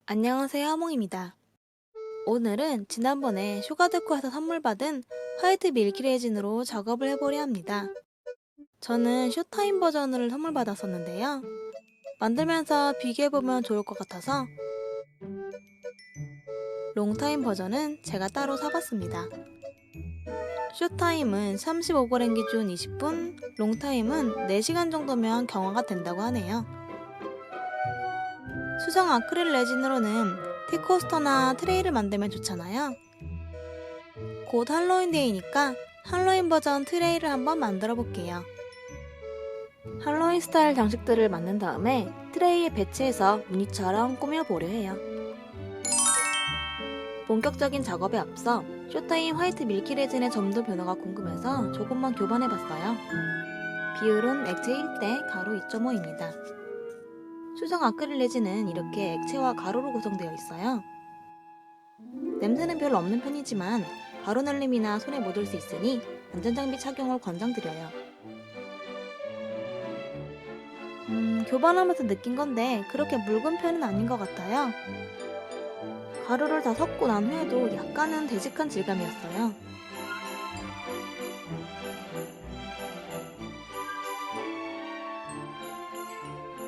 안녕하세요, 하몽입니다. 오늘은 지난번에 슈가데코에서 선물 받은 화이트 밀키 레진으로 작업을 해보려 합니다. 저는 쇼타임 버전을 선물 받았었는데요. 만들면서 비교해보면 좋을 것 같아서 롱타임 버전은 제가 따로 사봤습니다. 쇼타임은 35g 기준 20분, 롱타임은 4시간 정도면 경화가 된다고 하네요. 수성 아크릴 레진으로는 티코스터나 트레이를 만들면 좋잖아요. 곧 할로윈데이니까 할로윈 버전 트레이를 한번 만들어 볼게요. 할로윈 스타일 장식들을 만든 다음에 트레이에 배치해서 무늬처럼 꾸며보려 해요. 본격적인 작업에 앞서 쇼타임 화이트 밀키 레진의 점도 변화가 궁금해서 조금만 교반해봤어요. 비율은 액체 1대 가로 2.5입니다. 수성 아크릴 레진은 이렇게 액체와 가로로 구성되어 있어요. 냄새는 별로 없는 편이지만 가루 날림이나 손에 묻을 수 있으니 안전장비 착용을 권장드려요. 교반하면서 느낀 건데 그렇게 묽은 편은 아닌 것 같아요. 가루를 다 섞고 난 후에도 약간은 되직한 질감이었어요.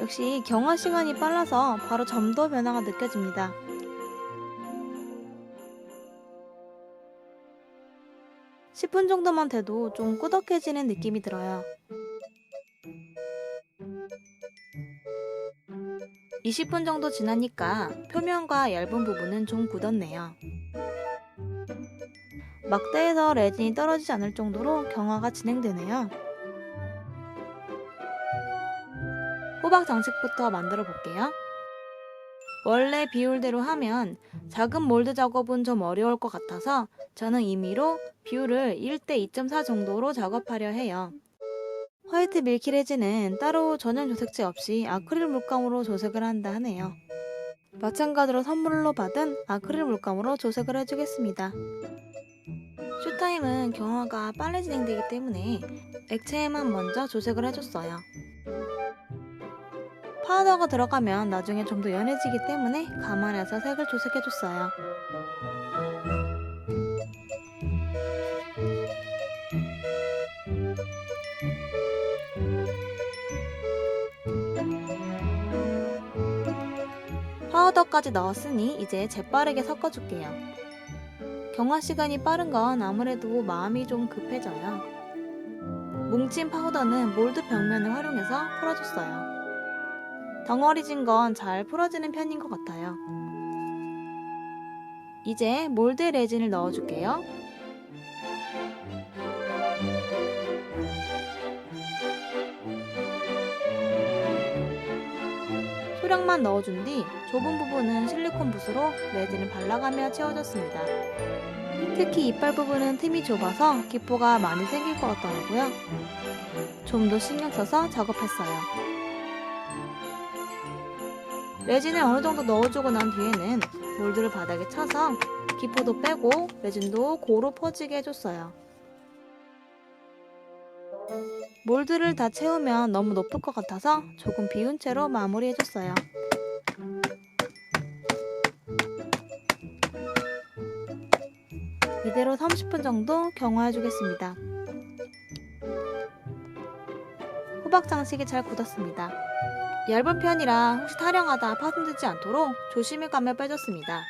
역시 경화 시간이 빨라서 바로 점도 변화가 느껴집니다. (10분) 정도만 돼도 좀 꾸덕해지는 느낌이 들어요. 20분 정도 지나니까 표면과 얇은 부분은 좀 굳었네요. 막대에서 레진이 떨어지지 않을 정도로 경화가 진행되네요. 호박 장식부터 만들어 볼게요. 원래 비율대로 하면 작은 몰드 작업은 좀 어려울 것 같아서 저는 임의로 비율을 1대 2.4 정도로 작업하려 해요. 화이트 밀키 레진은 따로 전용 조색제 없이 아크릴 물감으로 조색을 한다 하네요. 마찬가지로 선물로 받은 아크릴 물감으로 조색을 해주겠습니다. 쇼타임은 경화가 빨리 진행되기 때문에 액체에만 먼저 조색을 해줬어요. 파우더가 들어가면 나중에 좀 더 연해지기 때문에 감안해서 색을 조색해줬어요. 파우더까지 넣었으니 이제 재빠르게 섞어줄게요. 경화 시간이 빠른 건 아무래도 마음이 좀 급해져요. 뭉친 파우더는 몰드 벽면을 활용해서 풀어줬어요. 덩어리진 건 잘 풀어지는 편인 것 같아요. 이제 몰드 레진을 넣어줄게요. 소량만 넣어준 뒤 좁은 부분은 실리콘 붓으로 레진을 발라가며 채워줬습니다. 특히 이빨 부분은 틈이 좁아서 기포가 많이 생길 것 같더라고요. 좀 더 신경 써서 작업했어요. 레진을 어느 정도 넣어주고 난 뒤에는 몰드를 바닥에 쳐서 기포도 빼고 레진도 고루 퍼지게 해줬어요. 몰드를 다 채우면 너무 높을 것 같아서 조금 비운 채로 마무리해줬어요. 이대로 30분 정도 경화해주겠습니다. 호박 장식이 잘 굳었습니다. 얇은 편이라 혹시 타령하다 파손되지 않도록 조심히 감을 빼줬습니다.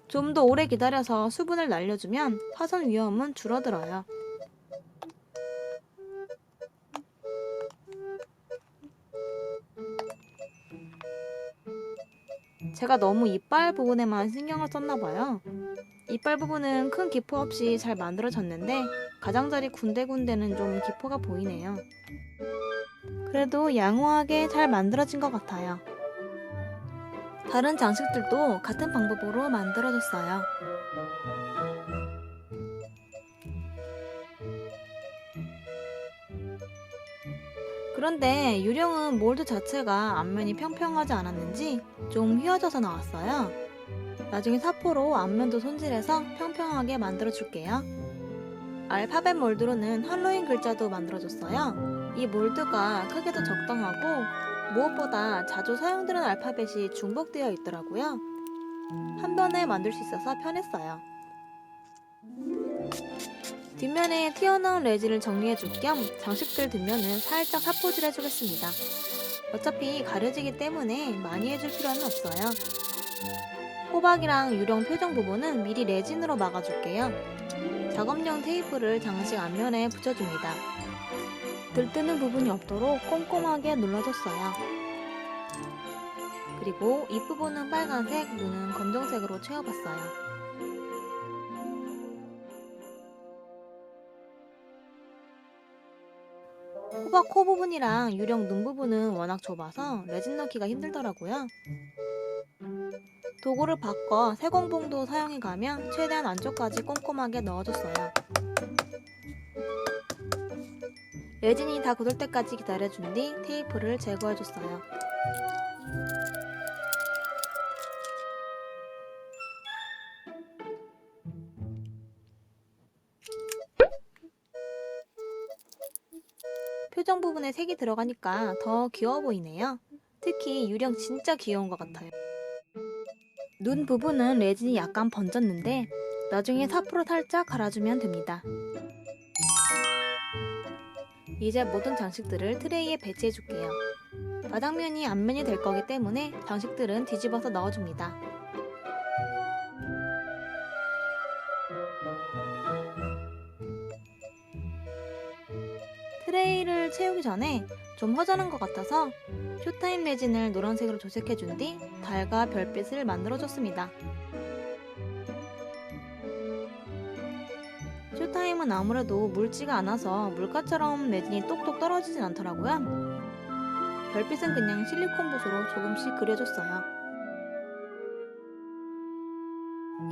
좀 더 오래 기다려서 수분을 날려주면 파손 위험은 줄어들어요. 제가 너무 이빨 부분에만 신경을 썼나봐요. 이빨 부분은 큰 기포 없이 잘 만들어졌는데 가장자리 군데군데는 좀 기포가 보이네요. 그래도 양호하게 잘 만들어진 것 같아요. 다른 장식들도 같은 방법으로 만들어졌어요. 그런데 유령은 몰드 자체가 앞면이 평평하지 않았는지 좀 휘어져서 나왔어요. 나중에 사포로 앞면도 손질해서 평평하게 만들어줄게요. 알파벳 몰드로는 할로윈 글자도 만들어줬어요. 이 몰드가 크기도 적당하고 무엇보다 자주 사용되는 알파벳이 중복되어 있더라고요. 한 번에 만들 수 있어서 편했어요. 뒷면에 튀어나온 레진을 정리해줄 겸 장식들 뒷면은 살짝 사포질 해주겠습니다. 어차피 가려지기 때문에 많이 해줄 필요는 없어요. 호박이랑 유령 표정 부분은 미리 레진으로 막아줄게요. 작업용 테이프를 장식 앞면에 붙여줍니다. 들뜨는 부분이 없도록 꼼꼼하게 눌러줬어요. 그리고 입부분은 빨간색, 눈은 검정색으로 채워봤어요. 호박 코 부분이랑 유령 눈 부분은 워낙 좁아서 레진 넣기가 힘들더라고요. 도구를 바꿔 세공봉도 사용해가며 최대한 안쪽까지 꼼꼼하게 넣어줬어요. 레진이 다 굳을 때까지 기다려준 뒤 테이프를 제거해줬어요. 표정 부분에 색이 들어가니까 더 귀여워 보이네요. 특히 유령 진짜 귀여운 것 같아요. 눈 부분은 레진이 약간 번졌는데 나중에 사포로 살짝 갈아주면 됩니다. 이제 모든 장식들을 트레이에 배치해줄게요. 바닥면이 앞면이 될 거기 때문에 장식들은 뒤집어서 넣어줍니다. 트레이를 채우기 전에 좀 허전한 것 같아서 쇼타임 레진을 노란색으로 도색해준 뒤 달과 별빛을 만들어줬습니다. 쇼타임은 아무래도 묽지가 않아서 물감처럼 레진이 똑똑 떨어지진 않더라고요. 별빛은 그냥 실리콘 붓으로 조금씩 그려줬어요.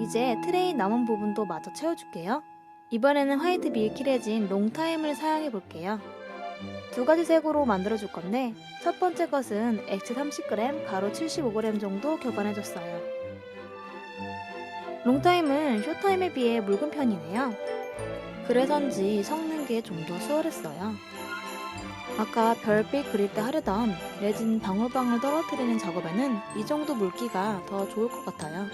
이제 트레이 남은 부분도 마저 채워줄게요. 이번에는 화이트 밀키 레진 롱타임을 사용해볼게요. 두 가지 색으로 만들어줄 건데 첫 번째 것은 액체 30g, 가루 75g 정도 교반해줬어요. 롱타임은 쇼타임에 비해 묽은 편이네요. 그래서인지 섞는 게 좀 더 수월했어요. 아까 별빛 그릴 때 하려던 레진 방울방울 떨어뜨리는 작업에는 이 정도 물기가 더 좋을 것 같아요.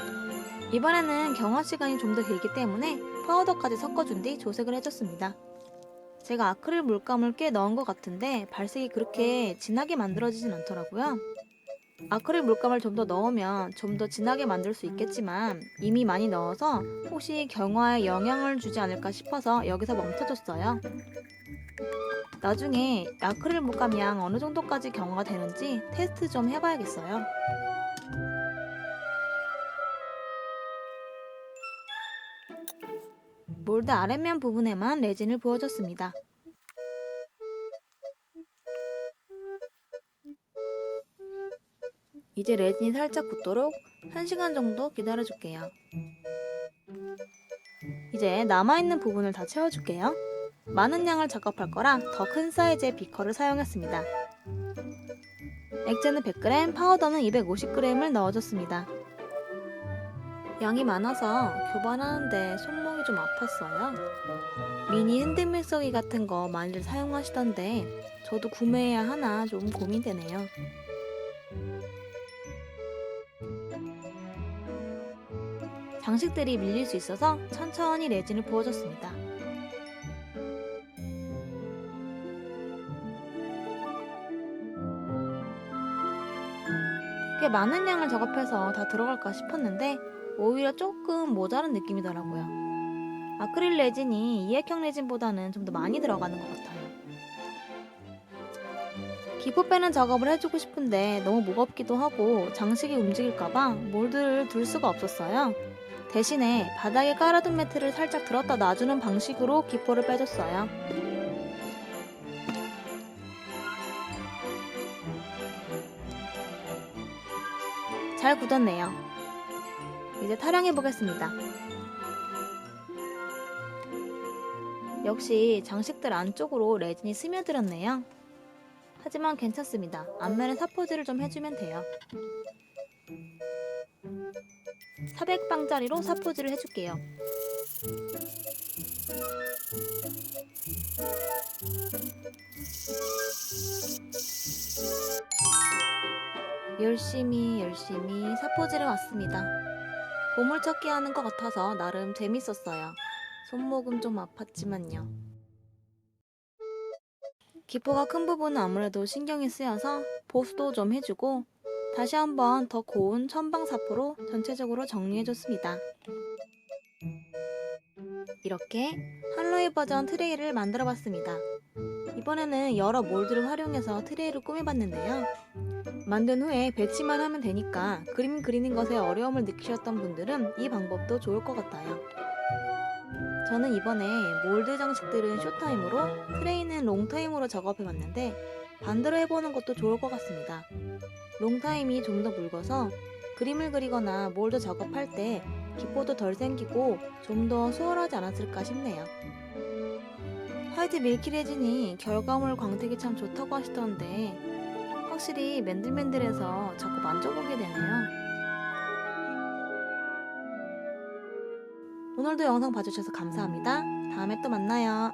이번에는 경화 시간이 좀 더 길기 때문에 파우더까지 섞어준 뒤 조색을 해줬습니다. 제가 아크릴 물감을 꽤 넣은 것 같은데 발색이 그렇게 진하게 만들어지진 않더라고요. 아크릴 물감을 좀 더 넣으면 좀 더 진하게 만들 수 있겠지만 이미 많이 넣어서 혹시 경화에 영향을 주지 않을까 싶어서 여기서 멈춰줬어요. 나중에 아크릴 물감 양 어느 정도까지 경화가 되는지 테스트 좀 해봐야겠어요. 몰드 아랫면 부분에만 레진을 부어줬습니다. 이제 레진이 살짝 굳도록 1시간 정도 기다려줄게요. 이제 남아있는 부분을 다 채워줄게요. 많은 양을 작업할 거라 더 큰 사이즈의 비커를 사용했습니다. 액체는 100g, 파우더는 250g을 넣어줬습니다. 양이 많아서 교반하는데 손목이 좀 아팠어요. 미니 핸드믹서기 같은 거 많이들 사용하시던데 저도 구매해야 하나 좀 고민되네요. 장식들이 밀릴 수 있어서 천천히 레진을 부어줬습니다. 꽤 많은 양을 작업해서 다 들어갈까 싶었는데 오히려 조금 모자란 느낌이더라고요. 아크릴 레진이 이액형 레진보다는 좀 더 많이 들어가는 것 같아요. 기포 빼는 작업을 해주고 싶은데 너무 무겁기도 하고 장식이 움직일까봐 몰드를 둘 수가 없었어요. 대신에 바닥에 깔아둔 매트를 살짝 들었다 놔주는 방식으로 기포를 빼줬어요. 잘 굳었네요. 이제 타령해 보겠습니다. 역시 장식들 안쪽으로 레진이 스며들었네요. 하지만 괜찮습니다. 앞면에 사포질을 좀 해주면 돼요. 400방짜리로 사포질을 해줄게요. 열심히 사포질해 왔습니다. 보물찾기 하는 것 같아서 나름 재밌었어요. 손목은 좀 아팠지만요. 기포가 큰 부분은 아무래도 신경이 쓰여서 보수도 좀 해주고 다시 한번 더 고운 천방사포로 전체적으로 정리해줬습니다. 이렇게 할로윈 버전 트레이를 만들어봤습니다. 이번에는 여러 몰드를 활용해서 트레이를 꾸며봤는데요. 만든 후에 배치만 하면 되니까 그림 그리는 것에 어려움을 느끼셨던 분들은 이 방법도 좋을 것 같아요. 저는 이번에 몰드 장식들은 쇼타임으로 트레이는 롱타임으로 작업해봤는데 반대로 해보는 것도 좋을 것 같습니다. 롱타임이 좀 더 묽어서 그림을 그리거나 몰드 작업할 때 기포도 덜 생기고 좀 더 수월하지 않았을까 싶네요. 화이트 밀키 레진이 결과물 광택이 참 좋다고 하시던데 확실히 맨들맨들해서 자꾸 만져보게 되네요. 오늘도 영상 봐주셔서 감사합니다. 다음에 또 만나요.